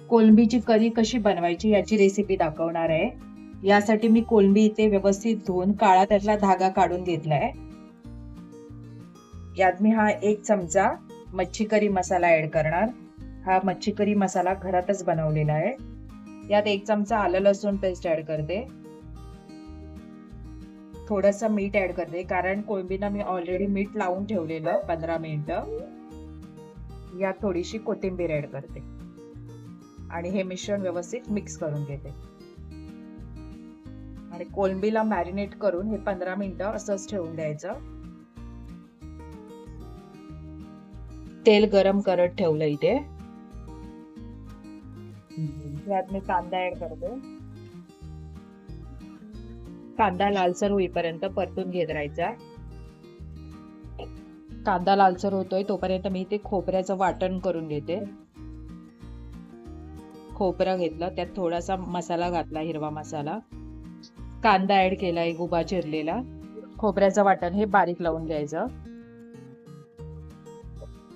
कोलंबीची करी कशी बनवायची याची रेसिपी दाखवणार आहे। यासाठी मी कोलंबी इथे व्यवस्थित धुवून काळा त्यातला धागा काढून घेतलाय। यात मी हा 1 चमचा मच्छी करी मसाला ऍड करणार। हा मच्छी करी मसाला घरातच बनवलेला आहे। यात 1 चमचा आलं लसूण पेस्ट ऍड करते। थोडंसं मीठ ऍड करते कारण कोलंबीला मी ऑलरेडी मीठ लावून ठेवलेलं 15 मिनिटं। यात थोडीशी कोथिंबीर ऍड करते आणि हे मिश्रण व्यवस्थित मिक्स करून घेते आणि कोलंबीला मॅरिनेट करून हे 15 मिनिटं असंच ठेवून द्यायचं। तेल गरम करत ठेवलं इथे। यात मी कांदा ऍड करते। कांदा लालसर होईपर्यंत परतून घेत राहायचा। कांदा लालसर होतोय तोपर्यंत मी इथे खोबऱ्याचं वाटण करून घेते। खोबरं घेतलं, त्यात थोडासा मसाला घातला, हिरवा मसाला, कांदा ऍड केला एक उभा चिरलेला, खोबऱ्याचं वाटण हे बारीक लावून घ्यायचं।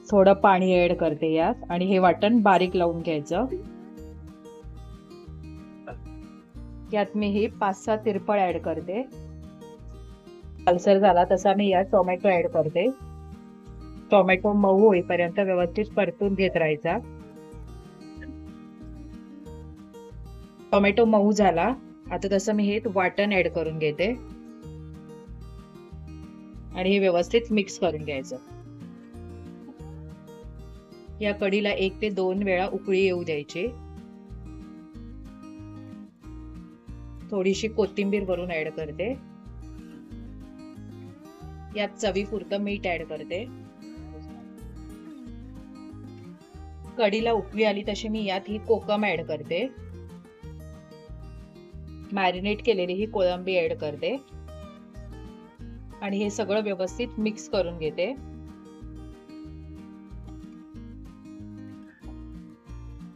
थोडं पाणी ऍड करते यात आणि हे वाटण बारीक लावून घ्यायचं। यात मी हे 5-6 तिरपळ ऍड करते। लालसर झाला तसा मी यात टोमॅटो ऍड करते। टोमॅटो मऊ होईपर्यंत व्यवस्थित परतून घेत राहायचा। टोमॅटो मऊ झाला, आता तसं मी हे वाटण ऍड करून घेते आणि हे व्यवस्थित मिक्स करून घ्यायचं। या कढीला 1 ते 2 वेळा उकळी येऊ द्यायची। थोडीशी कोथिंबीर वरून ऍड करते। यात चवीपुरतं मीठ ऍड करते। कढीला उकळी आली तशी मी यात ही कोकम ऍड करते। मॅरिनेट केलेली ही कोळंबी ऍड करते आणि हे सगळं व्यवस्थित मिक्स करून घेते।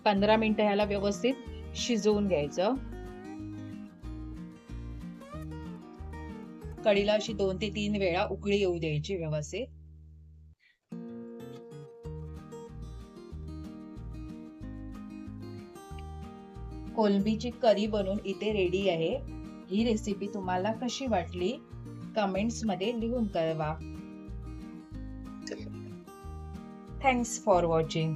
पंधरा मिनिटं ह्याला व्यवस्थित शिजवून घ्यायचं। कढीला अशी 2 ते 3 वेळा उकळी येऊ द्यायची व्यवस्थित। कोलंबीची करी बनवून इथे रेडी आहे। ही रेसिपी तुम्हाला कशी वाटली कमेंट्स मध्ये लिहून कळवा। Thanks for watching.